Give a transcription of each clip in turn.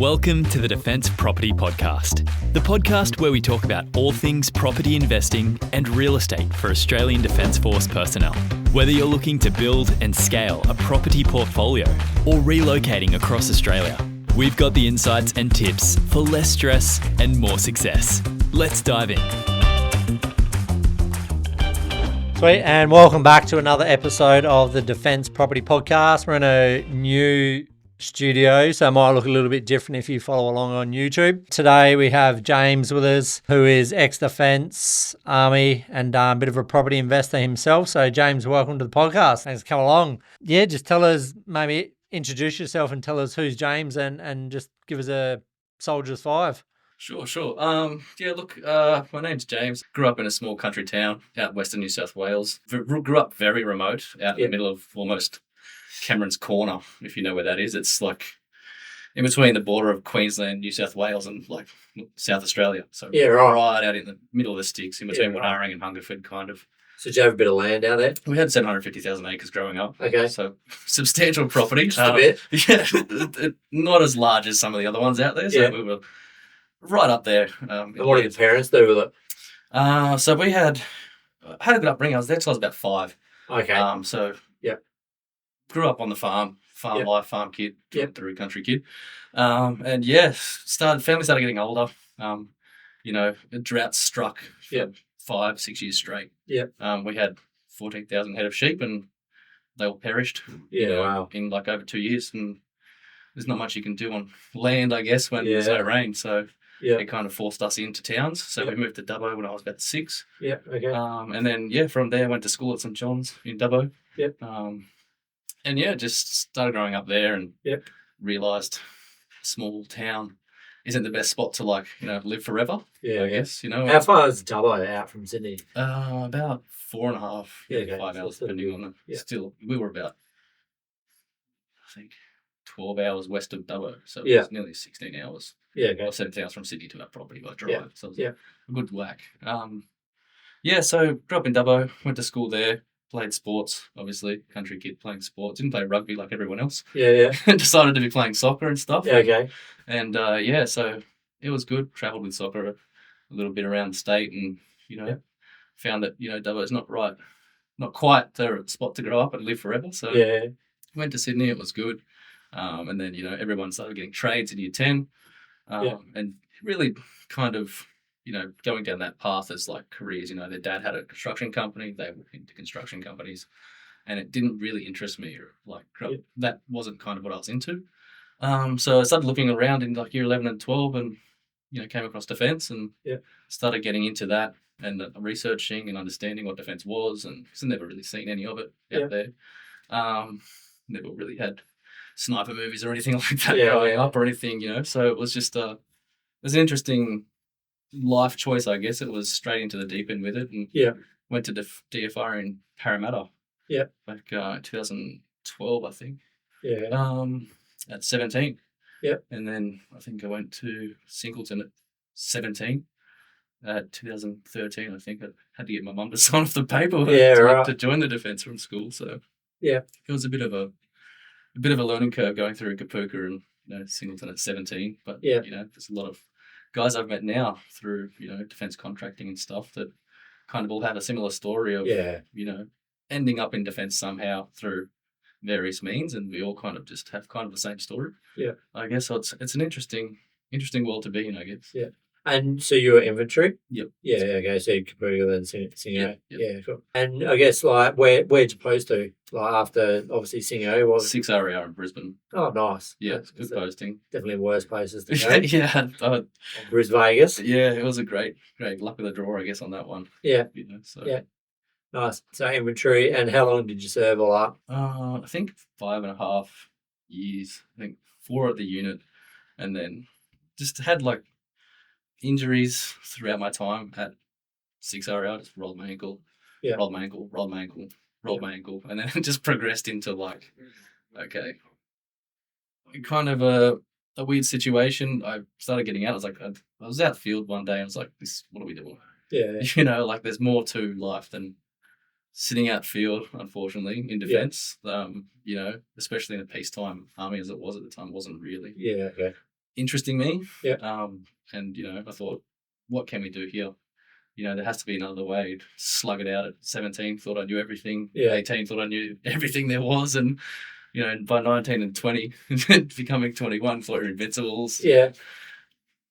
Welcome to the Defence Property Podcast, the podcast where we talk about all things property investing and real estate for Australian Defence Force personnel. Whether you're looking to build and scale a property portfolio or relocating across Australia, we've got the insights and tips for less stress and more success. Let's dive in. Sweet, and welcome back to another episode of the Defence Property Podcast. We're in a new studio, so it might look a little bit different if you follow along on YouTube. Today we have James with us, who is ex-Defence Army and a bit of a property investor himself. So James, welcome to the podcast. Thanks for coming along. Yeah, just tell us, maybe introduce yourself and tell us who's James and just give us a Soldiers 5. Sure. My name's James. Grew up in a small country town out western New South Wales. Grew up very remote, out in the middle of almost Cameron's Corner, if you know where that is. It's like in between the border of Queensland, New South Wales, and like South Australia. So right out in the middle of the sticks, in between Warring and Hungerford, kind of. So did you have a bit of land out there? We had 750,000 acres growing up. Okay. So substantial property. Just a bit. Yeah, not as large as some of the other ones out there. So we were right up there. And what did your parents do with it? So we had a good upbringing. I was there till I was about 5. Okay. Grew up on the farm life, farm kid, through country kid. Family started getting older. Drought struck for 5-6 years straight. We had 14,000 head of sheep and they all perished. In like over 2 years, and there's not much you can do on land, I guess, when there's no rain. So it kind of forced us into towns. So we moved to Dubbo when I was about 6. And then from there I went to school at St John's in Dubbo. Just started growing up there and realised small town isn't the best spot to live forever. I guess. How far is Dubbo out from Sydney? About 4.5, 5 hours, depending on it. Still, we were about, I think, 12 hours west of Dubbo, so it was nearly 16 hours. Or 17 hours from Sydney to our property by drive. So it was a good whack. So grew up in Dubbo, went to school there. Played sports, obviously, country kid playing sports. Didn't play rugby like everyone else. Decided to be playing soccer and stuff. And so it was good. Travelled with soccer a little bit around the state, and found that Dubbo is not quite the spot to grow up and live forever. So went to Sydney. It was good. And then everyone started getting trades in year 10, and really kind of. Going down that path as like careers, their dad had a construction company, they were into construction companies, and it didn't really interest me, or that wasn't kind of what I was into. So I started looking around in like year 11 and 12 and, came across defence and started getting into that and researching and understanding what defence was, and because I've never really seen any of it out there. Never really had sniper movies or anything like that growing up or anything, so it was just, it was an interesting life choice, I guess. It was straight into the deep end with it, and went to DFR in Parramatta back 2012, I think. At 17. And then I think I went to Singleton at 17. 2013, I think I had to get my mum to sign off the paperwork to join the defence from school. So it was a bit of a learning curve going through Kapooka and Singleton at 17. But there's a lot of guys I've met now through, defence contracting and stuff that kind of all have a similar story of, ending up in defence somehow through various means, and we all kind of just have kind of the same story. I guess so. It's an interesting world to be in, I guess. And so you were infantry? Yep. Okay. So you Kapooka then Singho. Yep. Cool. And I guess where'd you post to? Like after obviously Singho was 6 RAR in Brisbane. Oh, nice. Yeah, it's good posting. Definitely worse places to go. Brisbane, Vegas. Yeah, it was a great luck of the draw, I guess, on that one. Nice. So infantry, and how long did you serve all up? I think 5.5 years. I think 4 at the unit, and then just had like injuries throughout my time at 6 RAR. Just rolled my ankle, rolled my ankle, and then it just progressed into kind of a weird situation. I started getting out. I was out field one day and I was like, what are we doing? There's more to life than sitting out field, unfortunately, in defence. Especially in a peacetime army as it was at the time, wasn't really. interesting me. Yeah. And I thought, what can we do here? There has to be another way. Slug it out at 17, thought I knew everything. Yeah. 18, thought I knew everything there was. And, by 19 and 20, becoming 21, thought you're invincibles. Yeah.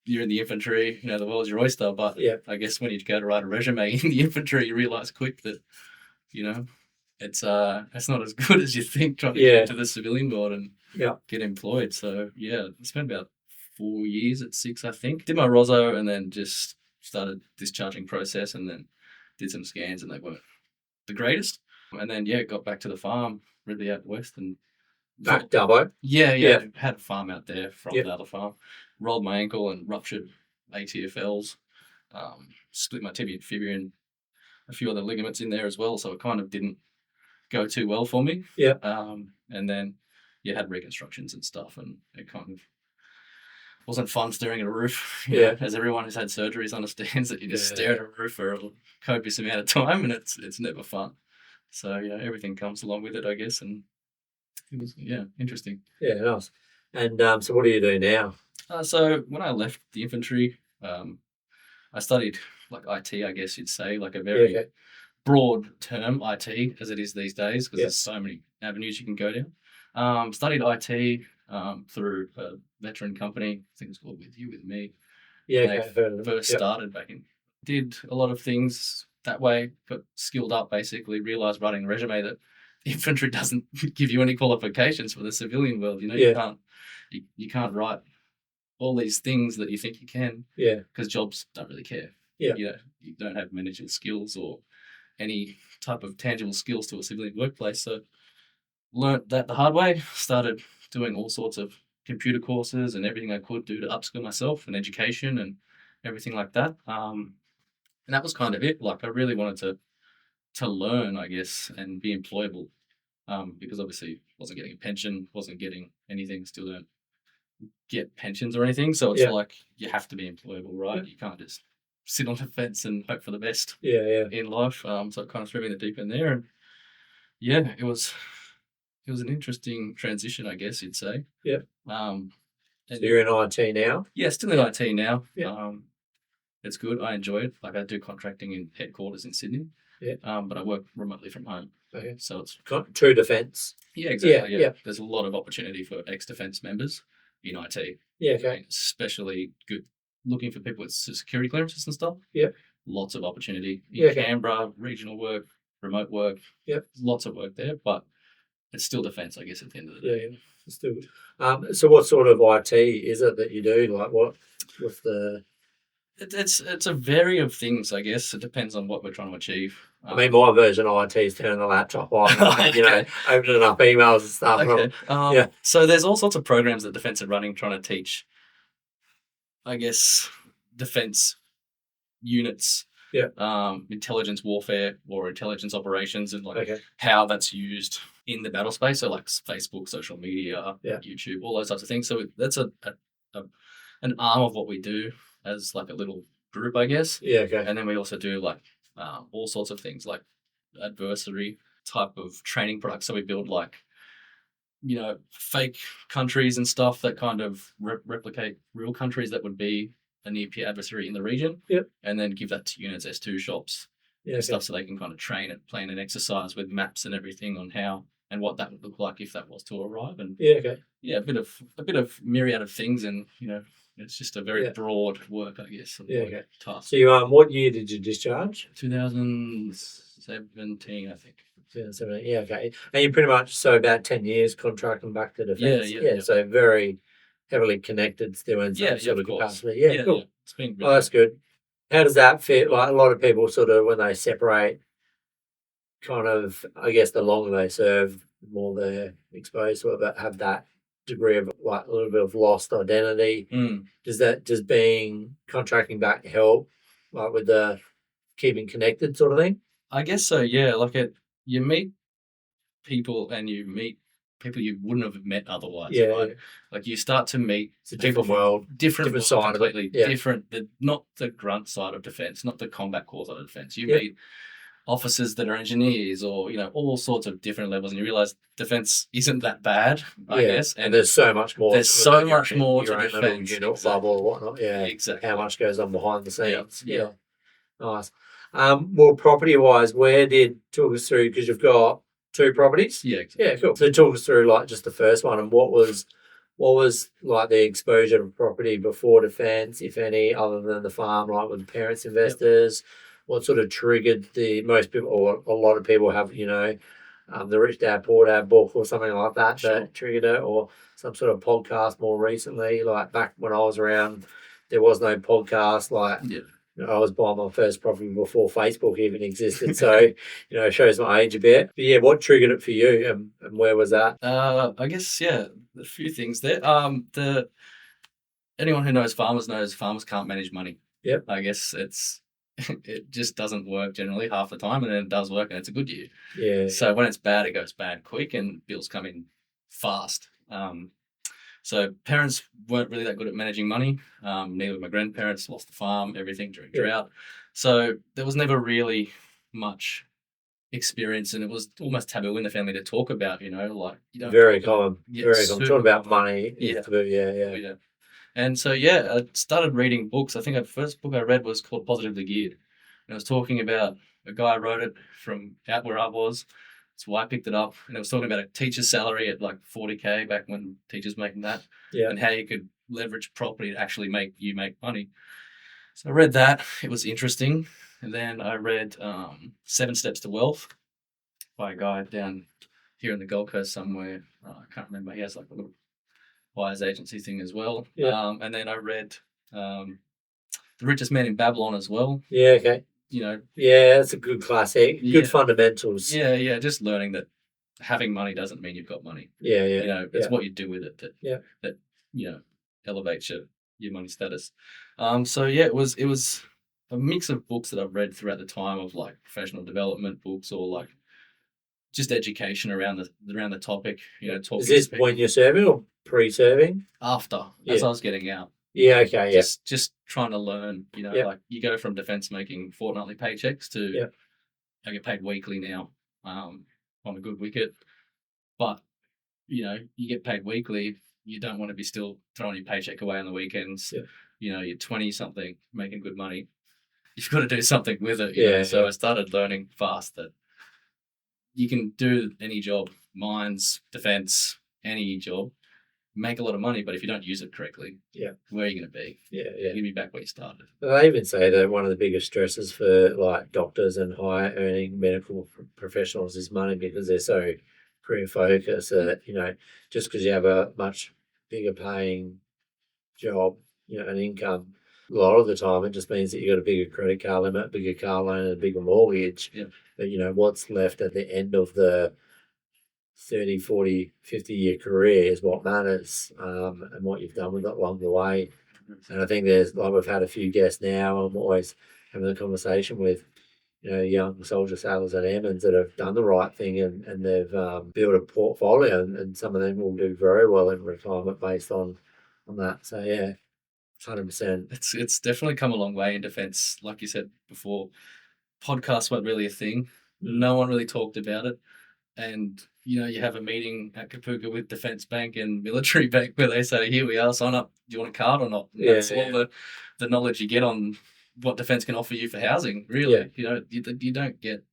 You're in the infantry, the world's your oyster. But I guess when you go to write a resume in the infantry, you realise quick that, it's not as good as you think trying to get into the civilian world and get employed. So, I spent about 4 years at 6, I think. Did my Rosso and then just started discharging process and then did some scans and they weren't the greatest. And then, got back to the farm really out west and back Dubbo. Yeah. Had a farm out there from the other farm. Rolled my ankle and ruptured ATFLs. Split my tibia and fibula and a few other ligaments in there as well. So it kind of didn't go too well for me. Yeah. And then had reconstructions and stuff, and it kind of wasn't fun staring at a roof. As everyone who's had surgeries understands that you just stare at a roof for a copious amount of time, and it's never fun. So everything comes along with it, I guess, and it was interesting. Yeah, nice. And so what do you do now? So when I left the infantry, I studied like IT, I guess you'd say, like a very broad term, IT, as it is these days, because there's so many avenues you can go down. Studied IT through a veteran company, I think it's called With Me. Yeah, they first started back in. Did a lot of things that way, got skilled up basically, realised writing a resume that infantry doesn't give you any qualifications for the civilian world. You can't write all these things that you think you can because jobs don't really care. You don't have managerial skills or any type of tangible skills to a civilian workplace. So learnt that the hard way, started doing all sorts of computer courses and everything I could do to upskill myself in education and everything like that. And that was kind of it. Like I really wanted to learn, I guess, and be employable because obviously wasn't getting a pension, wasn't getting anything, still don't get pensions or anything. So it's like you have to be employable, right? You can't just sit on the fence and hope for the best in life. So it kind of threw me in the deep end there. And it was an interesting transition, I guess you'd say. Yeah. So you're in IT now? Yeah, still in IT now. Yeah. It's good. I enjoy it. Like I do contracting in headquarters in Sydney. Yeah. But I work remotely from home. Okay. So it's true defence. Yeah, exactly. Yeah. There's a lot of opportunity for ex-defence members in IT. Yeah. Okay. And especially good looking for people with security clearances and stuff. Yeah. Lots of opportunity in Canberra, regional work, remote work. Yeah. Lots of work there, but it's still defence, I guess, at the end of the day. Yeah, it's still good. So what sort of IT is it that you do? Like what's the... It's a vary of things, I guess. It depends on what we're trying to achieve. I mean, my version of IT is turning the laptop on, opening up emails and stuff. Okay. So there's all sorts of programs that Defence are running trying to teach, I guess, defence units, intelligence warfare or intelligence operations and how that's used in the battle space. So like Facebook, social media, YouTube, all those types of things. So that's an arm of what we do as like a little group, I guess. Yeah, okay. And then we also do like all sorts of things like adversary type of training products. So we build like, fake countries and stuff that kind of replicate real countries that would be a near-peer adversary in the region. Yep. And then give that to units, S2 shops and stuff so they can kind of train it, plan an exercise with maps and everything on how and what that would look like if that was to arrive. And a bit of myriad of things, and it's just a very broad work, I guess. Task. So you what year did you discharge? 2017, I think. 2017. Yeah, okay. And you pretty much about 10 years contracting back to defence. Yeah. So very heavily connected still in some sort of capacity. Yeah, cool. Yeah. It's been really that's good. How does that fit? Like a lot of people sort of when they separate, kind of, I guess the longer they serve, the more they're exposed to it, but have that degree of like a little bit of lost identity. Does being contracting back help like with the keeping connected sort of thing? I guess so, yeah. Like you meet people and you meet people you wouldn't have met otherwise. Yeah, right? Like you start to meet it's a different world, different side completely of it. Different, not the grunt side of defence, not the combat core side of defence. You meet officers that are engineers, or all sorts of different levels, and you realize defense isn't that bad, I guess. And there's so much more. There's so much more to defense. Unit bubble or whatnot. Yeah, exactly. How much goes on behind the scenes? Yeah. Nice. Well, property wise, talk us through, because you've got 2 properties. Yeah. Exactly. Yeah, cool. So talk us through like just the first one, and what was like the exposure to property before defence, if any, other than the farm, like with parents, investors. Yep. What sort of triggered most people, or a lot of people have, the Rich Dad Poor Dad book or something like that that triggered it, or some sort of podcast more recently. Like back when I was around, there was no podcast. Like I was buying my first property before Facebook even existed, so it shows my age a bit. But yeah, what triggered it for you, and where was that? I guess a few things there. Anyone who knows farmers can't manage money. Yep. I guess it just doesn't work generally half the time, and then it does work, and it's a good year. Yeah. So when it's bad, it goes bad quick, and bills come in fast. So parents weren't really that good at managing money. Neither were my grandparents. Lost the farm, everything during drought. So there was never really much experience, and it was almost taboo in the family to talk about. Very common. Very common. Talking about money. Yeah. And so I started reading books. I think the first book I read was called Positively Geared. And it was talking about a guy wrote it from out where I was. That's why I picked it up. And it was talking about a teacher's salary at like $40K back when teachers making that. Yeah. And how you could leverage property to actually make money. So I read that. It was interesting. And then I read 7 Steps to Wealth by a guy down here in the Gold Coast somewhere. I can't remember. He has like a little buyer's agency thing as well. Yeah. And then I read The Richest Man in Babylon as well. Yeah, okay. Yeah, that's a good classic. Good fundamentals. Yeah, just learning that having money doesn't mean you've got money. Yeah. It's what you do with it that elevates your money status. It was a mix of books that I've read throughout the time, of like professional development books, or like just education around the topic. Talking. Is this when you're serving or pre-serving? After, as I was getting out. Yeah, okay, yeah. Just trying to learn, like you go from defence making fortnightly paychecks to I get paid weekly now on a good wicket. But, you get paid weekly, you don't want to be still throwing your paycheck away on the weekends. Yeah. You're 20-something, making good money. You've got to do something with it. So I started learning fast that you can do any job, mines, defence, any job, make a lot of money, but if you don't use it correctly, where are you going to be? Yeah. You're going to be back where you started. They even say that one of the biggest stresses for like doctors and high earning medical professionals is money, because they're so career focused that, just because you have a much bigger paying job, an income, a lot of the time it just means that you got a bigger credit card limit, bigger car loan, and a bigger mortgage. Yeah. But, what's left at the end of the 30, 40, 50-year career is what matters, and what you've done with it along the way. And I think we've had a few guests now, I'm always having a conversation with, young soldier sailors and airmen that have done the right thing, and they've built a portfolio, and some of them will do very well in retirement based on that. So, 100%. It's definitely come a long way in defence. Like you said before, podcasts weren't really a thing. No one really talked about it. And, you have a meeting at Kapuka with Defence Bank and Military Bank where they say, here we are, sign up. Do you want a card or not? That's all the knowledge you get on what defence can offer you for housing, really. Yeah. You don't get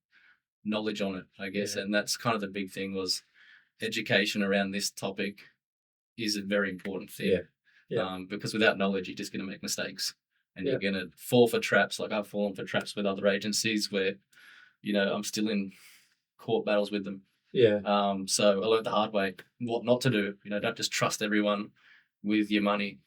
knowledge on it, I guess. And that's kind of the big thing, was education around this topic is a very important thing. Yeah. Because without knowledge, you're just going to make mistakes. And you're going to fall for traps. Like I've fallen for traps with other agencies where, I'm still in court battles with them. Yeah. So I learned the hard way what not to do. Don't just trust everyone with your money.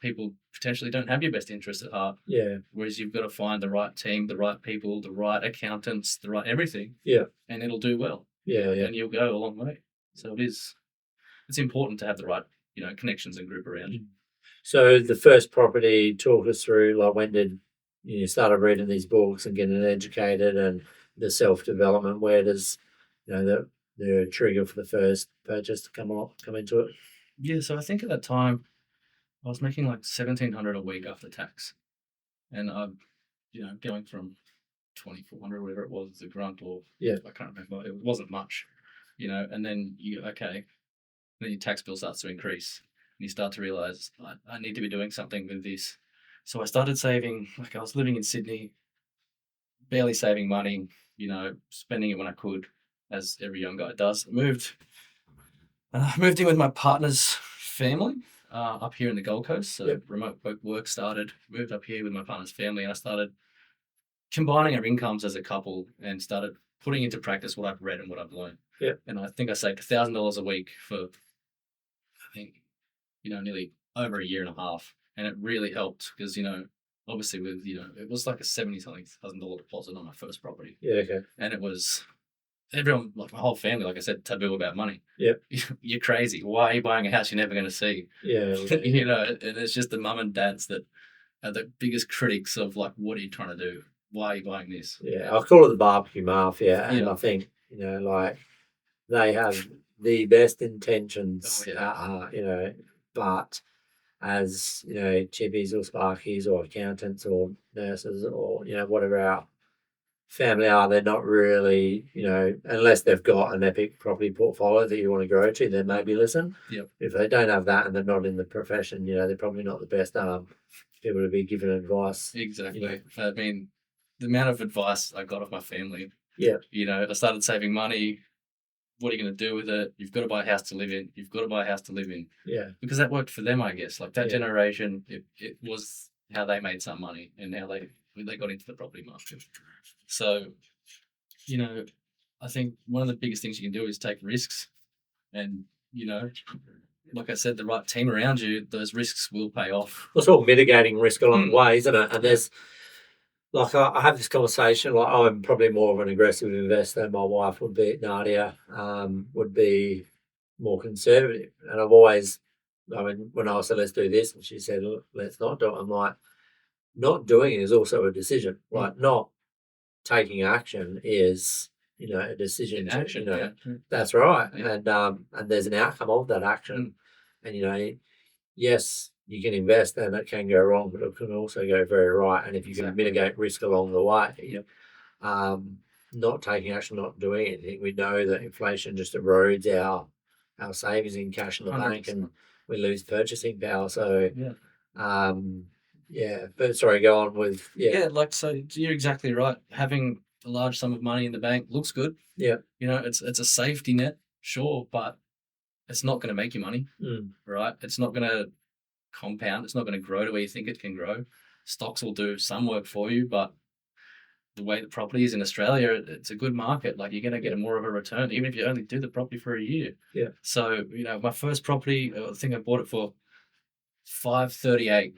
People potentially don't have your best interest at heart. Yeah. Whereas you've got to find the right team, the right people, the right accountants, the right everything. Yeah. And it'll do well. Yeah. And you'll go a long way. So it's important to have the right, connections and group around you. So the first property, talk us through, like, when did you started reading these books and getting educated, and the self-development, where does, the trigger for the first purchase to come into it? Yeah, so I think at that time I was making like $1,700 a week after tax. And I'm, going from $2,400, whatever it was, a grunt, or I can't remember. It wasn't much, and then then your tax bill starts to increase, and you start to realize I need to be doing something with this. So I started saving. Like, I was living in Sydney, barely saving money, spending it when I could, as every young guy does. Moved in with my partner's family up here in the Gold Coast. So remote work started. Moved up here with my partner's family, and I started combining our incomes as a couple and started putting into practice what I've read and what I've learned. Yeah. And I think I saved $1,000 a week for, I think, nearly over a year and a half. And it really helped because, obviously with, it was like a $70,000 deposit on my first property. Yeah, okay. And it was everyone, like my whole family, like I said, taboo about money. Yep. You're crazy. Why are you buying a house you're never going to see? Yeah. And it's just the mum and dads that are the biggest critics of, like, what are you trying to do? Why are you buying this? Yeah, I call it the barbecue mafia, and I think, like, they have the best intentions, but as, chippies or sparkies or accountants or nurses or, whatever our family are, they're not really, unless they've got an epic property portfolio that you want to grow to, then maybe listen. Yep. If they don't have that and they're not in the profession, they're probably not the best people to be giving advice. Exactly. I mean, the amount of advice I got off my family. Yeah. I started saving money. What are you going to do with it? You've got to buy a house to live in. Yeah. Because that worked for them, I guess. Like that generation, it was how they made some money and how they got into the property market. So, I think one of the biggest things you can do is take risks. And, like I said, the right team around you, those risks will pay off. It's all mitigating risk along the way, isn't it? And there's, like, I have this conversation, like, I'm probably more of an aggressive investor. My wife would be, Nadia, would be more conservative. And I've always, when I said, let's do this, and she said, look, let's not do it. I'm like, not doing it is also a decision. Like, not taking action is, a decision. Action, That's right. Yeah. And there's an outcome of that action. And, yes, you can invest and it can go wrong, but it can also go very right. And if you can mitigate risk along the way, not taking action, not doing anything, we know that inflation just erodes our savings in cash in the 100%. Bank, and we lose purchasing power. So, but sorry, go on with, so you're exactly right. Having a large sum of money in the bank looks good. Yeah. It's a safety net, sure, but it's not going to make you money, right? It's not going to compound. It's not going to grow to where you think it can grow. Stocks will do some work for you, but the way the property is in Australia, it's a good market. Like, you're going to get more of a return, even if you only do the property for a year. Yeah. So, my first property, I think I bought it for $538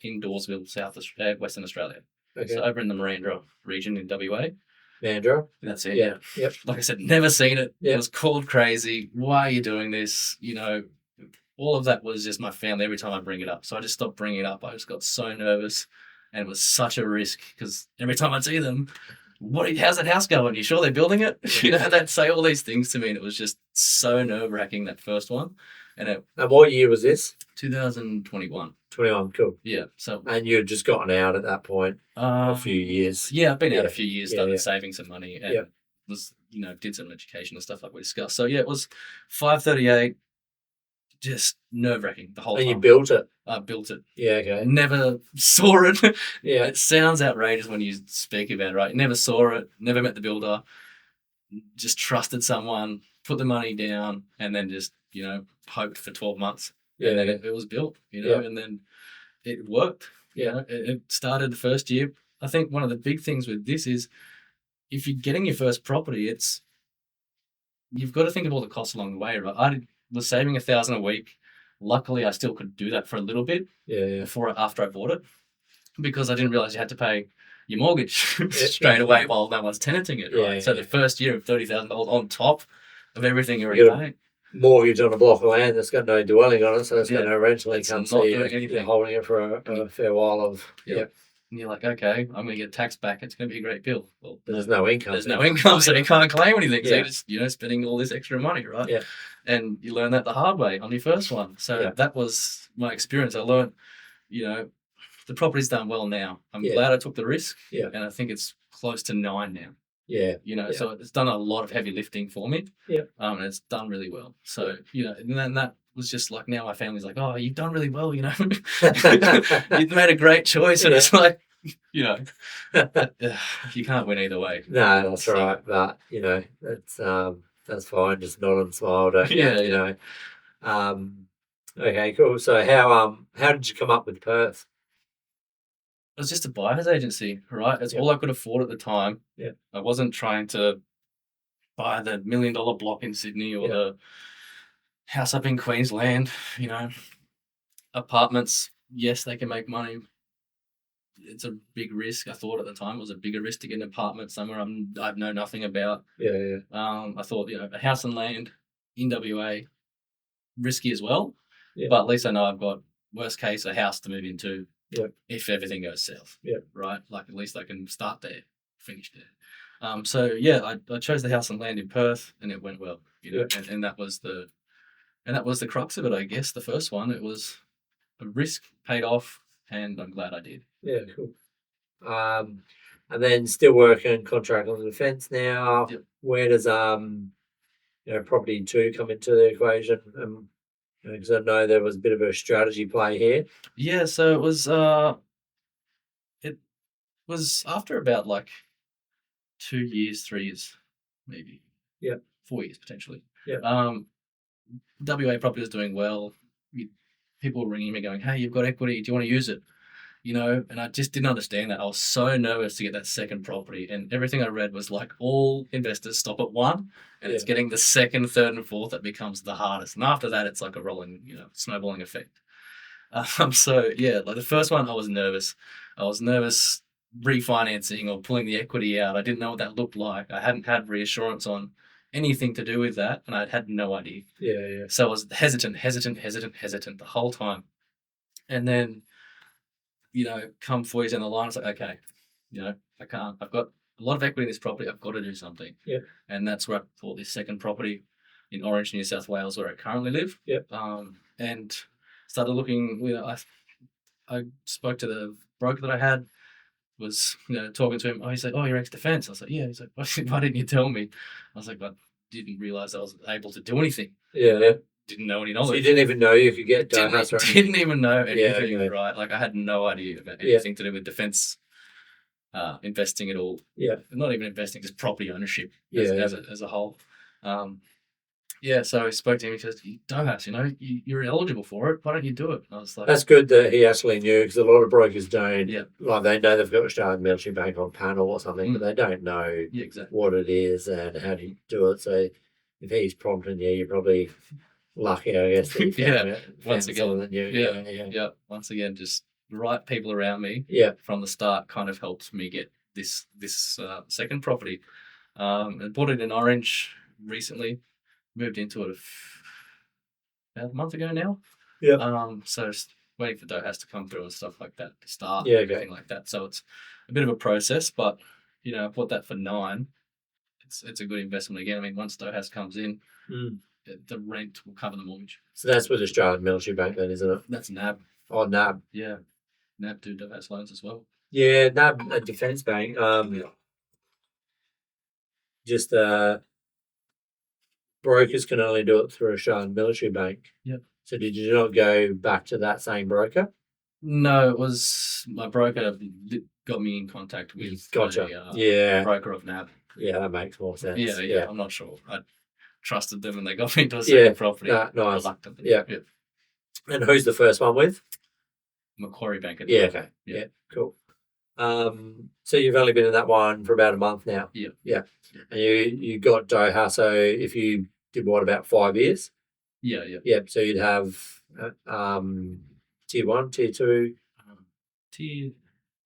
in Dawesville, Western Australia. Okay. So over in the Marandra region in WA. Marandra? That's it. Yeah. Yep. Like I said, never seen it. It was called crazy. Why are you doing this? All of that was just my family every time I bring it up. So I just stopped bringing it up. I just got so nervous, and it was such a risk because every time I'd see them, how's that house going? You sure they're building it? They'd say all these things to me, and it was just so nerve-wracking, that first one. And what year was this? 2021. 21, cool. Yeah. So, and you had just gotten out at that point a few years. Yeah, I've been out a few years, started saving some money, and was, did some education and stuff like we discussed. So it was $538. Just nerve-wracking the whole time. And you built it? I built it. Yeah, okay. Never saw it. Yeah. It sounds outrageous when you speak about it, right? Never saw it, never met the builder, just trusted someone, put the money down, and then just, hoped for 12 months. Yeah. And then it was built, and then it worked. Yeah. It started the first year. I think one of the big things with this is if you're getting your first property, you've got to think of all the costs along the way, right? I was saving $1,000 a week. Luckily, I still could do that for a little bit after I bought it, because I didn't realize you had to pay your mortgage straight away while no one's tenanting it, right? So the first year of $30,000 on top of everything you're already paying. Mortgage on a block of land that's got no dwelling on it, so it's going to eventually come to you're holding it for a fair while of And you're like, okay, I'm going to get tax back. It's going to be a great bill. Well, there's no income. There's no income, so you can't claim anything. So you're just, spending all this extra money, right? Yeah. And you learn that the hard way on your first one. So that was my experience. I learned, the property's done well now. I'm glad I took the risk. Yeah. And I think it's close to 9 now. Yeah. So it's done a lot of heavy lifting for me. Yeah. And it's done really well. So, and then that was just like, now my family's like, oh, you've done really well, You've made a great choice. And it's like, you can't win either way. No, that's right. But, that's fine. Just nod and smile, don't you? Okay, cool. So how did you come up with Perth? It was just a buyer's agency, right? It's all I could afford at the time. Yeah. I wasn't trying to buy the $1 million block in Sydney or the house up in Queensland. Apartments, yes, they can make money. It's a big risk. I thought at the time it was a bigger risk to get an apartment somewhere I know nothing about. Yeah. I thought, a house and land in WA, risky as well. Yeah. But at least I know I've got, worst case, a house to move into. Yeah. If everything goes south. Yeah. Right? Like, at least I can start there, finish there. I chose the house and land in Perth, and it went well. And that was the crux of it, I guess. The first one, it was a risk, paid off, and I'm glad I did. Yeah, cool. And then still working contract on the defence now. Yep. Where does property 2 come into the equation? Because I know there was a bit of a strategy play here. Yeah, so it was after about like 2 years, 3 years, maybe. Yeah. 4 years potentially. Yeah. WA property was doing well. People were ringing me going, hey, you've got equity, do you want to use it? And I just didn't understand that. I was so nervous to get that second property, and everything I read was like all investors stop at 1, and it's getting the second, third, and fourth that becomes the hardest. And after that, it's like a rolling, snowballing effect. Like the first one, I was nervous. I was nervous refinancing or pulling the equity out. I didn't know what that looked like. I hadn't had reassurance on anything to do with that, and I had no idea. Yeah. So I was hesitant the whole time. And then, come 4 years down the line, it's like, okay, I can't. I've got a lot of equity in this property. I've got to do something. Yeah. And that's where I bought this second property in Orange, New South Wales, where I currently live. Yep. And started looking, I spoke to the broker that I had, was, talking to him. Oh, he's like, oh, you're ex-defence. I was like, yeah. He's like, why didn't you tell me? I was like, I didn't realise I was able to do anything. Yeah. Didn't know any knowledge. So you didn't even know you could get DHOAS, right? Didn't even know anything, right? Like, I had no idea about anything to do with defence, investing at all. Yeah. Not even investing, just property ownership as a whole. So I spoke to him. He says, DHOAS, you're eligible for it. Why don't you do it? And I was like, that's good that he actually knew, because a lot of brokers don't. Yeah. Like, they know they've got Australian Military Bank on panel or something, but they don't know what it is and how to do it. So if he's prompting you, you're probably lucky, I guess. Once again, yeah. Once again, just the right people around me. Yeah. From the start, kind of helped me get this second property. And bought it in Orange recently. Moved into it about a month ago now. Yeah. So just waiting for DHOAS to come through and stuff like that to start. Yeah. Everything like that. So it's a bit of a process, but I bought that for 9. It's a good investment again. I mean, once DHOAS comes in. The rent will cover the mortgage. So that's with Australian Military Bank then, isn't it? That's NAB. Oh, NAB. Yeah. NAB do DHOAS loans as well. Yeah, NAB, a defence bank. Just brokers can only do it through Australian Military Bank. Yep. So did you not go back to that same broker? No, it was my broker got me in contact with the broker of NAB. Yeah, that makes more sense. Yeah. I'm not sure. I trusted them and they got me into a second property. Nice. Reluctantly. Yeah. And who's the first one with? Macquarie Bank. Okay. Yeah, cool. So you've only been in that one for about a month now? Yeah. And you got DHOAS, so if you did about 5 years? Yeah. Yep, so you'd have tier 1, tier 2? Tier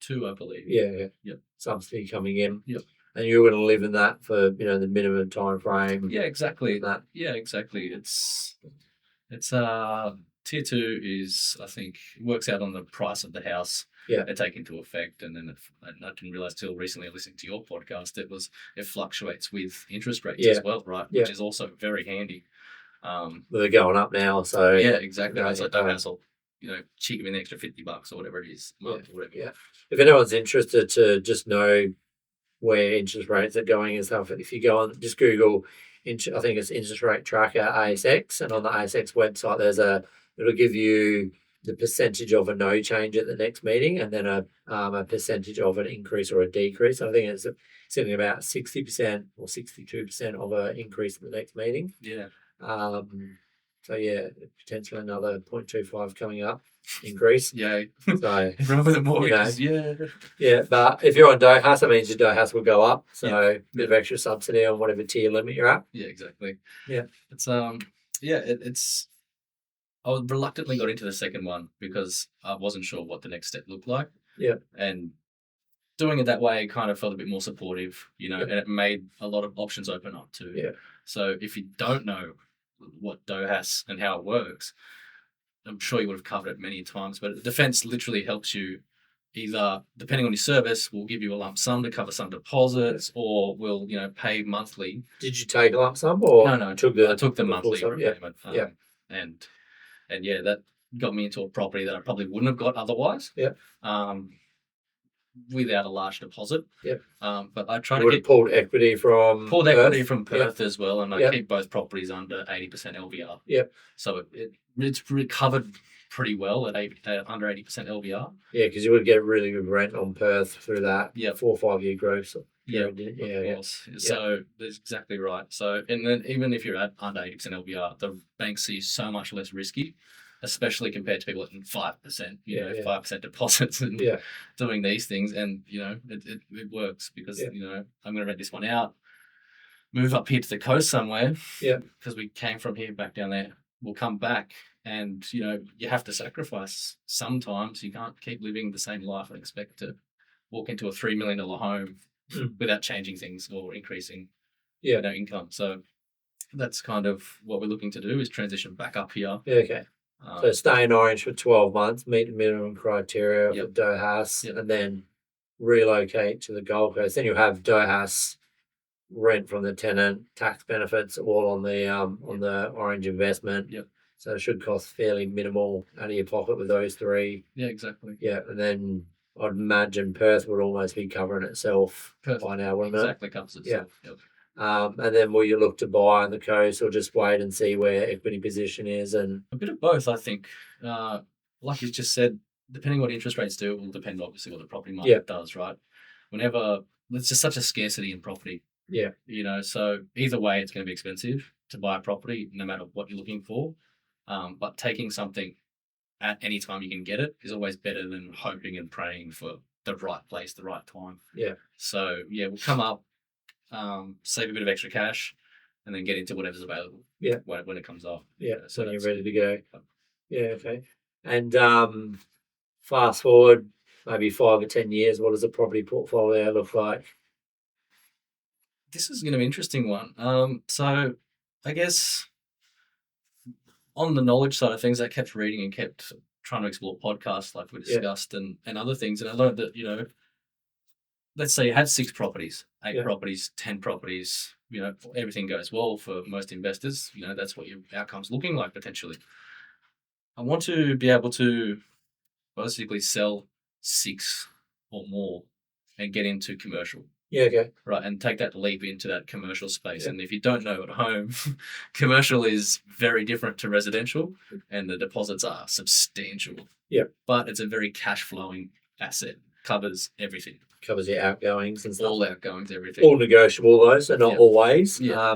2, I believe. Yeah. Yep. Subsidy coming in. Yep. And you're going to live in that for, the minimum time frame. Yeah, exactly. That. Yeah, exactly. It's tier 2 is, I think, works out on the price of the house. Yeah. They take into effect, and then I didn't realize till recently listening to your podcast it fluctuates with interest rates as well, right? Yeah. Which is also very handy. They're going up now, so yeah, exactly. So don't hassle. Cheat me an extra $50 or whatever it is. Yeah. If anyone's interested to just know where interest rates are going and stuff. If you go on, just Google, I think it's interest rate tracker ASX, and on the ASX website, it'll give you the percentage of a no change at the next meeting, and then a percentage of an increase or a decrease. I think it's something about 60% or 62% of an increase at the next meeting. Yeah. So yeah, potentially another 0.25 coming up increase. Yeah. So remember the mortgages. Yeah, but if you're on DHOAS, that means your DHOAS will go up. So a bit of extra subsidy on whatever tier limit you're at. Yeah, exactly. Yeah. It's it's I reluctantly got into the second one because I wasn't sure what the next step looked like. Yeah. And doing it that way kind of felt a bit more supportive, and it made a lot of options open up too. Yeah. So if you don't know what DHOAS and how it works, I'm sure you would have covered it many times, but defense literally helps you either, depending on your service, will give you a lump sum to cover some deposits, or will, pay monthly. Did you take a lump sum or? No, I took the monthly repayment. Yeah. And yeah, that got me into a property that I probably wouldn't have got otherwise. Yeah. Without a large deposit. Yep. But I try to get pulled equity from Perth as well, and I keep both properties under 80% LVR. Yep. So it's recovered pretty well at under 80% LVR. Yeah, because you would get really good rent on Perth through that 4 or 5 year growth. Yeah, of course. So that's exactly right. So, and then even if you're at under 80% LVR, the bank sees so much less risky, especially compared to people at 5%, 5% deposits and doing these things. And, it works because, I'm going to rent this one out, move up here to the coast somewhere. Yeah. Because we came from here back down there. We'll come back and, you have to sacrifice. Sometimes you can't keep living the same life and expect to walk into a $3 million home without changing things or increasing income. So that's kind of what we're looking to do, is transition back up here. Yeah, okay. So stay in Orange for 12 months, meet the minimum criteria for DHOAS, and then relocate to the Gold Coast. Then you'll have DHOAS, rent from the tenant, tax benefits all on the Orange investment. Yep. So it should cost fairly minimal out of your pocket with those three. Yeah, exactly. Yeah, and then I'd imagine Perth would almost be covering itself by now, wouldn't it? Exactly, covers itself. Yeah. Yep. And then will you look to buy on the coast or just wait and see where equity position is? And a bit of both, I think. Like you just said, depending what interest rates do, it will depend obviously what the property market does, right? Whenever there's just such a scarcity in property. Yeah. So either way, it's going to be expensive to buy a property, no matter what you're looking for. But taking something at any time you can get it is always better than hoping and praying for the right place, the right time. Yeah. So we'll come up, save a bit of extra cash, and then get into whatever's available. Yeah. When it comes off. Yeah. So when you're ready to go. Yeah. Okay. And fast forward maybe 5 or 10 years, what does a property portfolio look like? This is going to be an interesting one. So I guess on the knowledge side of things, I kept reading and kept trying to explore podcasts like we discussed and other things. And I learned that, let's say you had 6 properties, 8 properties, 10 properties, everything goes well for most investors. That's what your outcome's looking like potentially. I want to be able to basically sell 6 or more and get into commercial. Yeah, okay. Right, and take that leap into that commercial space. Yeah. And if you don't know at home, commercial is very different to residential, and the deposits are substantial. Yeah. But it's a very cash-flowing asset. Covers everything. Covers your outgoings and stuff. All outgoings, everything. All negotiable, though, so not always. Yeah.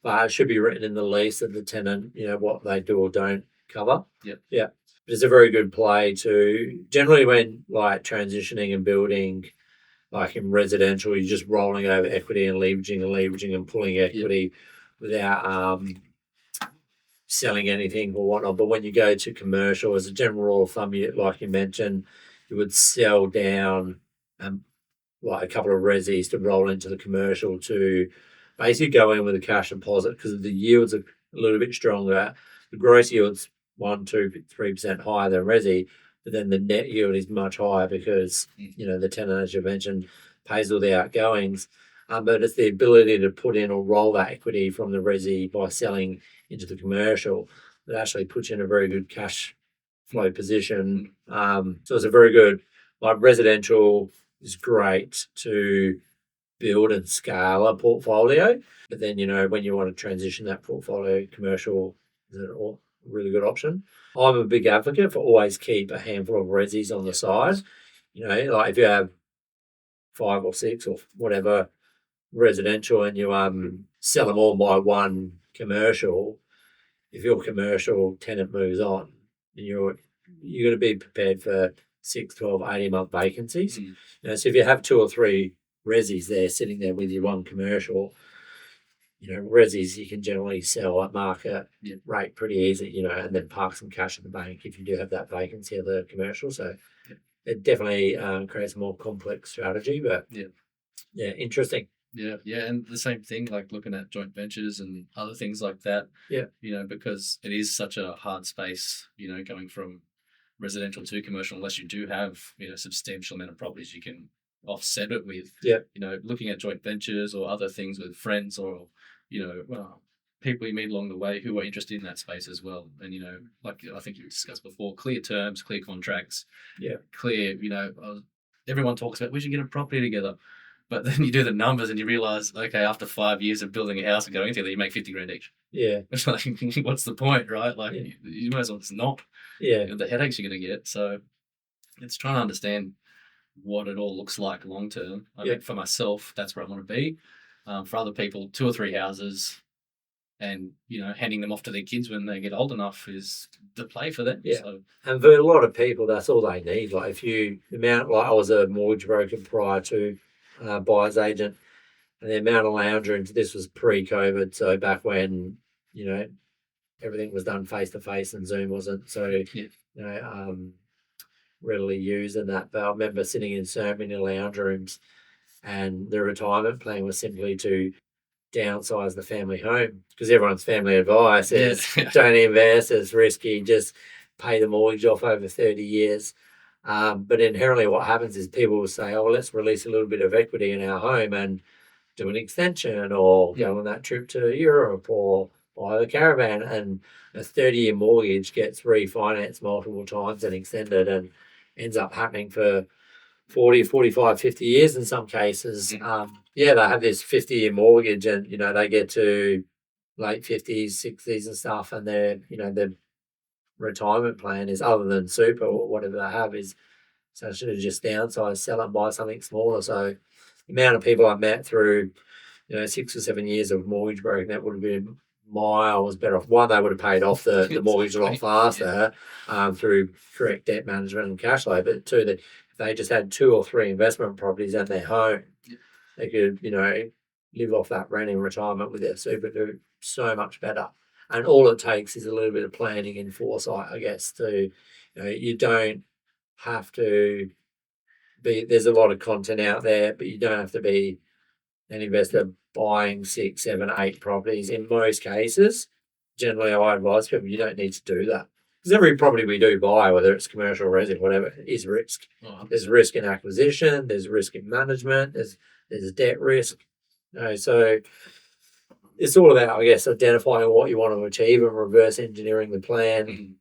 But it should be written in the lease that the tenant, what they do or don't cover. Yeah. Yeah. But it's a very good play to, generally when transitioning and building, like in residential, you're just rolling over equity and leveraging and pulling equity without selling anything or whatnot. But when you go to commercial, as a general rule of thumb, like you mentioned, you would sell down like a couple of resis to roll into the commercial to basically go in with a cash deposit because the yields are a little bit stronger. The gross yield's 1, 2, 3% higher than resi. But then the net yield is much higher because, the tenant, as you mentioned, pays all the outgoings. But it's the ability to put in or roll that equity from the resi by selling into the commercial that actually puts you in a very good cash flow position. So it's a very good, residential is great to build and scale a portfolio. But then, when you want to transition that portfolio commercial, is it a really good option? I'm a big advocate for always keep a handful of resis on the side. Like if you have 5 or 6 or whatever residential and you sell them all by one commercial, if your commercial tenant moves on, you're got to be prepared for 6, 12, 18-month vacancies. So if you have 2 or 3 resis there sitting there with your one commercial, resis you can generally sell at market rate pretty easy, and then park some cash in the bank if you do have that vacancy of the commercial. So it definitely creates a more complex strategy, but interesting. Yeah, and the same thing, like looking at joint ventures and other things like that. Yeah. Because it is such a hard space, going from residential to commercial, unless you do have, substantial amount of properties you can offset it with. Yeah. Looking at joint ventures or other things with friends or, people you meet along the way who are interested in that space as well. And, like I think you discussed before, clear terms, clear contracts. Yeah. Clear, everyone talks about we should get a property together. But then you do the numbers and you realise, okay, after 5 years of building a house and going together, you make 50 grand each. Yeah. It's like, what's the point, right? Like, you might as well just not. Yeah. The headaches you're going to get. So it's trying to understand what it all looks like long term. I mean, for myself, that's where I want to be. For other people, 2 or 3 houses and, handing them off to their kids when they get old enough is the play for them. Yeah. So, and for a lot of people, that's all they need. Like I was a mortgage broker prior to buyer's agent, and the amount of lounge rooms, this was pre-COVID, so back when everything was done face to face and Zoom wasn't so readily used and that. But I remember sitting in so many lounge rooms, and the retirement plan was simply to downsize the family home, because everyone's family advice is don't invest, it's risky, just pay the mortgage off over 30 years. But inherently what happens is people will say, let's release a little bit of equity in our home and do an extension or go on that trip to Europe or buy the caravan, and a 30-year mortgage gets refinanced multiple times and extended and ends up happening for 40, 45, 50 years in some cases. They have this 50-year mortgage and, they get to late 50s, 60s and stuff, and their retirement plan is, other than super or whatever they have, is essentially just downsize, sell and buy something smaller. So the amount of people I met through 6 or 7 years of mortgage broking, that would have been miles better off. One, they would have paid off the mortgage a lot faster through correct debt management and cash flow. But 2, that if they just had 2 or 3 investment properties in their home, they could live off that rent in retirement with their super, do so much better. And all it takes is a little bit of planning and foresight, I guess, to, you don't have to be, there's a lot of content out there, but you don't have to be an investor buying 6, 7, 8 properties. In most cases, generally I advise people, you don't need to do that. Because every property we do buy, whether it's commercial or residential, whatever, is risk. There's risk in acquisition, there's risk in management, there's debt risk. So it's all about, I guess, identifying what you want to achieve and reverse engineering the plan,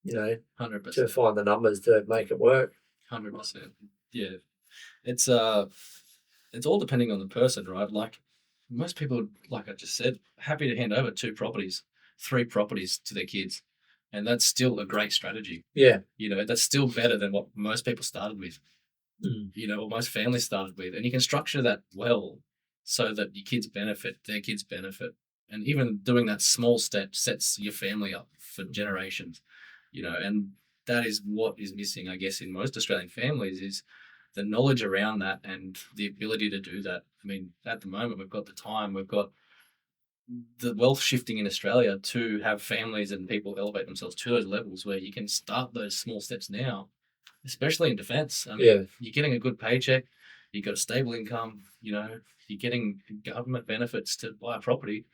100%. to find the numbers to make it work. 100%. Yeah. It's all depending on the person, right? Like most people, like I just said, happy to hand over 2 properties, 3 properties to their kids. And that's still a great strategy. Yeah. That's still better than what most people started with, or most families started with. And you can structure that well so that your kids benefit, their kids benefit. And even doing that small step sets your family up for generations, and that is what is missing, I guess, in most Australian families is the knowledge around that and the ability to do that. I mean, at the moment, we've got the time, we've got the wealth shifting in Australia to have families and people elevate themselves to those levels where you can start those small steps now, especially in defence. I mean, you're getting a good paycheck, you've got a stable income, you're getting government benefits to buy a property.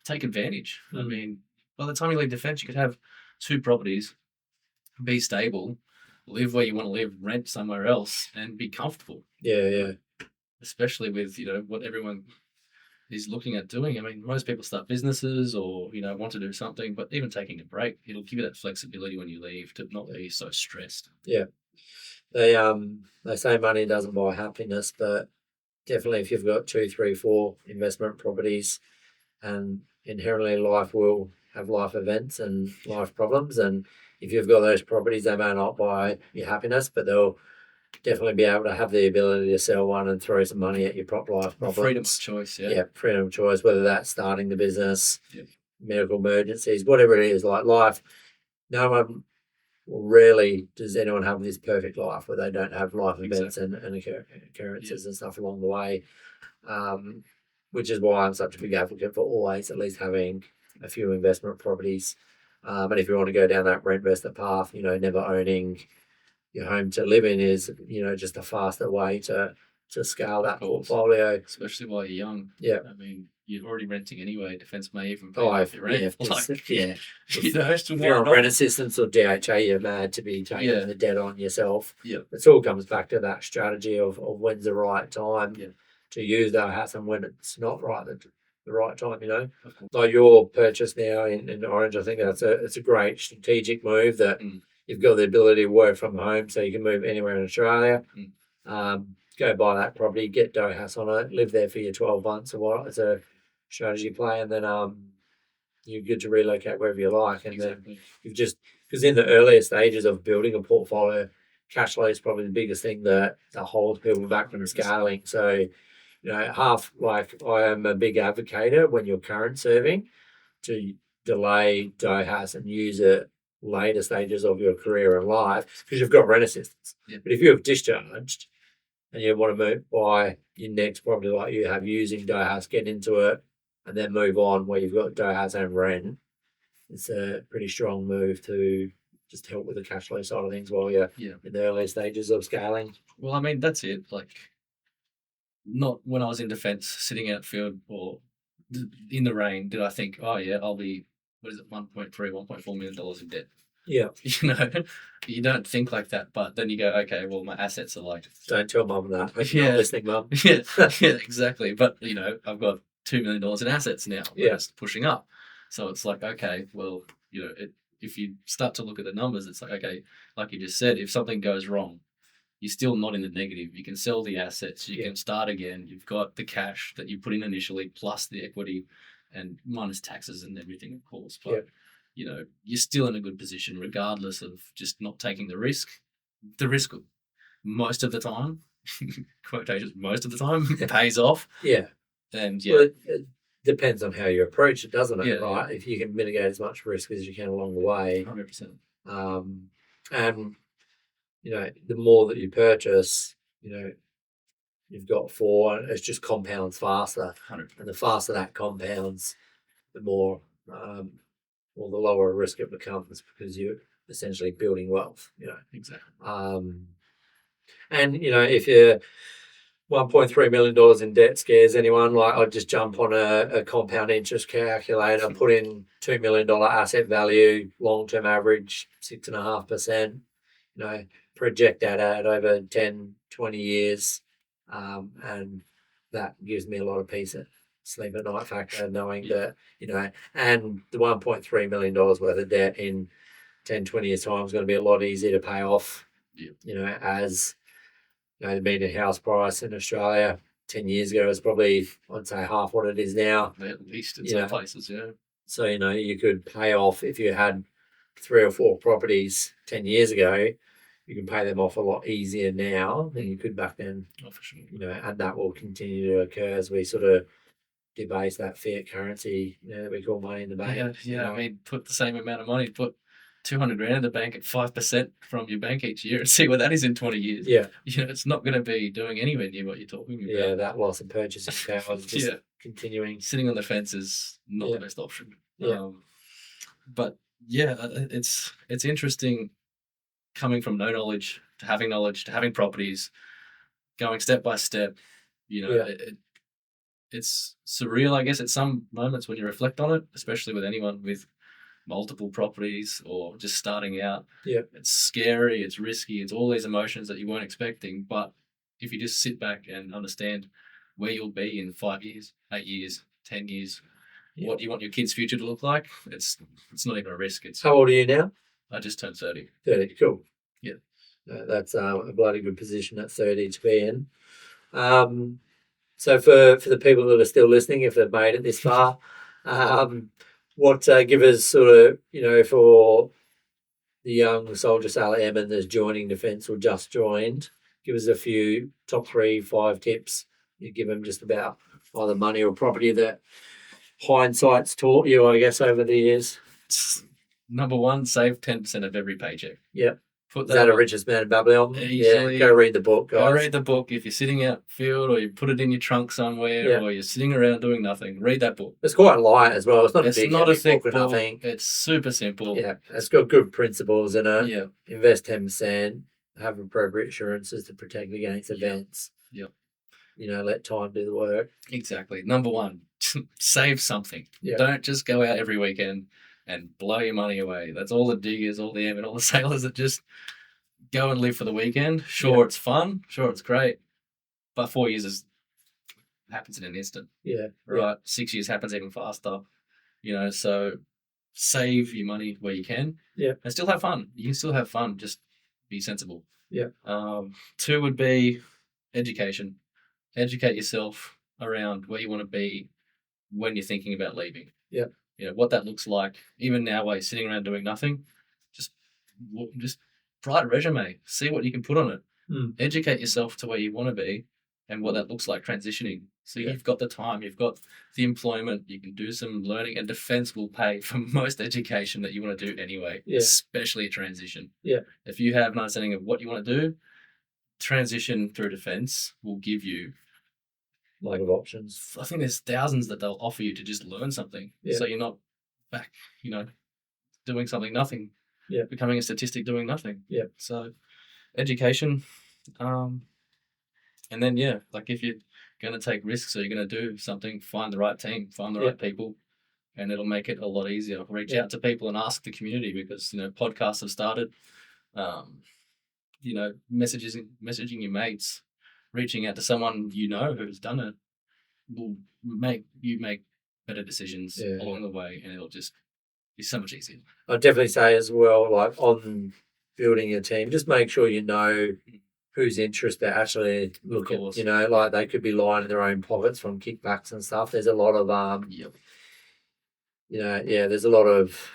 Take advantage. I mean, by the time you leave defence, you could have 2 properties, be stable, live where you want to live, rent somewhere else, and be comfortable. Yeah. Especially with, what everyone is looking at doing. I mean, most people start businesses or, want to do something, but even taking a break, it'll give you that flexibility when you leave to not be so stressed. Yeah. They say money doesn't buy happiness, but definitely if you've got 2, 3, 4 investment properties, and inherently life will have life events and life problems. And if you've got those properties, they may not buy your happiness, but they'll definitely be able to have the ability to sell one and throw some money at your life problems. Freedom of choice, yeah. Yeah, freedom of choice, whether that's starting the business, medical emergencies, whatever it is, like life. No one, rarely does anyone have this perfect life where they don't have life events and occurrences and stuff along the way. Which is why I'm such a big advocate for always at least having a few investment properties. And if you want to go down that rent investor path, never owning your home to live in is, just a faster way to scale that portfolio. Especially while you're young. Yeah. I mean, you're already renting anyway. Defence may even pay off your rent. Yeah. If you're on rent assistance or DHA, you're mad to be taking the debt on yourself. Yeah. It all comes back to that strategy of when's the right time to use DHOAS and when it's not the right time, Like your purchase now in Orange, I think it's a great strategic move that you've got the ability to work from home so you can move anywhere in Australia. Go buy that property, get DHOAS on it, live there for your 12 months or what. It's a strategy play, and then you're good to relocate wherever you like. And then you've just, because in the earlier stages of building a portfolio, cash flow is probably the biggest thing that holds people back from scaling. So, I am a big advocate when you're current serving to delay DHOAS and use it later stages of your career and life because you've got rent assistance. Yeah. But if you have discharged and you want to move by your next property like you have using DHOAS, get into it, and then move on where you've got DHOAS and rent, it's a pretty strong move to just help with the cash flow side of things while you're in the early stages of scaling. Well, I mean, that's it. Like, not when I was in defence, sitting outfield or in the rain, did I think, oh yeah, I'll be, $1.4 million in debt. Yeah. You don't think like that, but then you go, okay, well, my assets are like... Don't tell mum that. Not listening, mum. Yeah, exactly. But, I've got $2 million in assets now. It's pushing up. So it's like, okay, well, if you start to look at the numbers, it's like, okay, like you just said, if something goes wrong, you're still not in the negative. You can sell the assets. You can start again. You've got the cash that you put in initially plus the equity and minus taxes and everything, of course. But, you're still in a good position regardless of just not taking the risk. The risk most of the time, quotations, most of the time, pays off. Yeah. And well, it depends on how you approach it, doesn't it? Yeah, right. If you can mitigate as much risk as you can along the way. 100%. And the more that you purchase, you've got 4, and it just compounds faster. 100%. And the faster that compounds, the more, the lower risk it becomes because you're essentially building wealth. Exactly. And if you're $1.3 million in debt scares anyone, like I'd just jump on a compound interest calculator, put in $2 million asset value, long-term average 6.5%, project that out over 10, 20 years. And that gives me a lot of peace at sleep at night factor, knowing that, and the $1.3 million worth of debt in 10, 20 years time is going to be a lot easier to pay off, as the median house price in Australia 10 years ago was probably, I'd say, half what it is now. At least in some places, yeah. So, you could pay off, if you had 3 or 4 properties 10 years ago, you can pay them off a lot easier now than you could back then. Oh, for sure. And that will continue to occur as we sort of debase that fiat currency, that we call money in the bank. Yeah. I mean, put the same amount of money, put $200,000 in the bank at 5% from your bank each year and see what that is in 20 years. Yeah. It's not going to be doing anywhere near what you're talking about. Yeah, that loss of purchasing power is just continuing. Sitting on the fence is not the best option. Yeah. But yeah, it's interesting coming from no knowledge to having properties, going step by step. It's surreal, I guess, at some moments when you reflect on it, especially with anyone with multiple properties or just starting out. Yeah. It's scary, it's risky, it's all these emotions that you weren't expecting. But if you just sit back and understand where you'll be in 5 years, 8 years, 10 years, what you want your kids' future to look like, it's not even a risk. How old are you now? I just turned 30. 30, cool. Yeah. That's a bloody good position at 30 to be in. So for the people that are still listening, if they've made it this far, give us sort of, for the young soldier sailor airman that's joining defence or just joined, give us a few top 3-5 tips you give them just about either money or property that hindsight's taught you, I guess, over the years. Number one, save 10% of every paycheck. Yep. Put that a richest man in Babylon? Easily, go read the book, guys. Go read the book. If you're sitting out field or you put it in your trunk somewhere or you're sitting around doing nothing, read that book. It's quite light as well. It's not a thick book or nothing. It's super simple. Yeah, it's got good principles in it. Yeah. Invest 10%, have appropriate assurances to protect against events. Yep. Let time do the work. Exactly. Number one, save something. Yeah. Don't just go out every weekend and blow your money away. That's all the diggers, all the airmen, all the sailors that just go and live for the weekend. Sure, it's fun. Sure, it's great. But 4 years happens in an instant. Yeah. Right. 6 years happens even faster. So save your money where you can. Yeah. And still have fun. You can still have fun. Just be sensible. Yeah. 2 would be education. Educate yourself around where you want to be when you're thinking about leaving. Yeah. What that looks like. Even now while you're sitting around doing nothing, just write a resume. See what you can put on it. Educate yourself to where you want to be and what that looks like transitioning. So you've got the time, you've got the employment, you can do some learning, and defence will pay for most education that you want to do anyway, especially a transition. Yeah. If you have an understanding of what you want to do, transition through defence will give you a lot of options. I think there's thousands that they'll offer you to just learn something. Yeah. So you're not back, doing something, nothing. Yeah. Becoming a statistic doing nothing. Yeah. So education. And then, if you're going to take risks or you're going to do something, find the right team, find the right people, and it'll make it a lot easier. Reach out to people and ask the community because, podcasts have started. Messaging your mates, reaching out to someone who's done it will make you make better decisions along the way, and it'll just be so much easier. I'd definitely say as well, like on building your team, just make sure you know whose interest they're actually looking. Like they could be lying in their own pockets from kickbacks and stuff. There's a lot of there's a lot of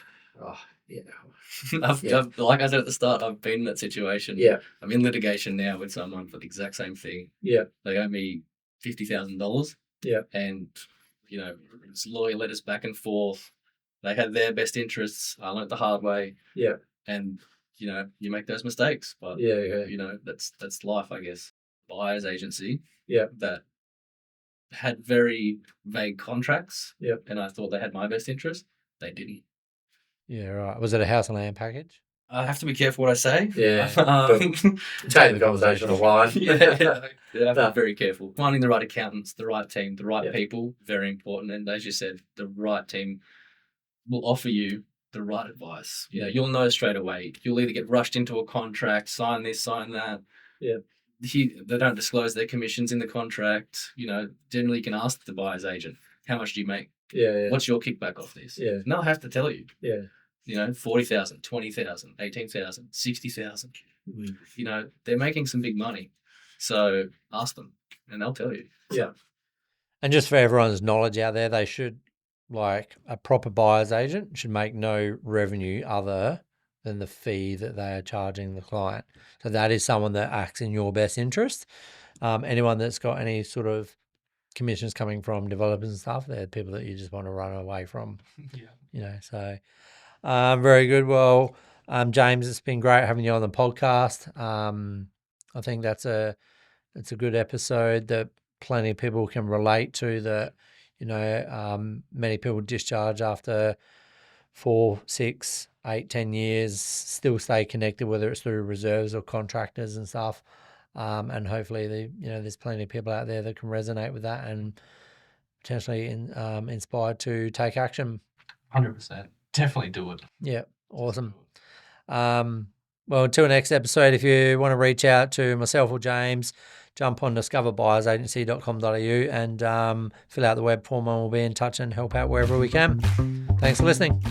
I've, like I said at the start, I've been in that situation. Yeah. I'm in litigation now with someone for the exact same thing. Yeah. They owe me $50,000. Yeah. And, this lawyer led us back and forth. They had their best interests. I learned the hard way. Yeah. And, you make those mistakes. But, that's life, I guess. Buyer's agency. Yeah. That had very vague contracts. Yeah. And I thought they had my best interest. They didn't. Yeah, right. Was it a house and land package? I have to be careful what I say. Yeah. Take the conversation offline. I have to be very careful. Finding the right accountants, the right team, the right people, very important. And as you said, the right team will offer you the right advice. You'll know straight away. You'll either get rushed into a contract, sign this, sign that. Yeah. They don't disclose their commissions in the contract. Generally you can ask the buyer's agent, how much do you make? Yeah. What's your kickback off this? Yeah. And they'll have to tell you. Yeah. 40,000, 20,000, 18,000, 60,000. They're making some big money. So ask them and they'll tell you. Yeah. And just for everyone's knowledge out there, they should, a proper buyer's agent should make no revenue other than the fee that they are charging the client. So that is someone that acts in your best interest. Anyone that's got any sort of commissions coming from developers and stuff, they're people that you just want to run away from. So very good. Well, James, it's been great having you on the podcast. I think it's a good episode that plenty of people can relate to, that many people discharge after 4, 6, 8, 10 years, still stay connected, whether it's through reserves or contractors and stuff. And hopefully there's plenty of people out there that can resonate with that and potentially inspired to take action. 100%. Definitely do it. Yeah. Awesome. Well, until next episode, if you want to reach out to myself or James, jump on discoverbuyersagency.com.au and fill out the web form, and we'll be in touch and help out wherever we can. Thanks for listening.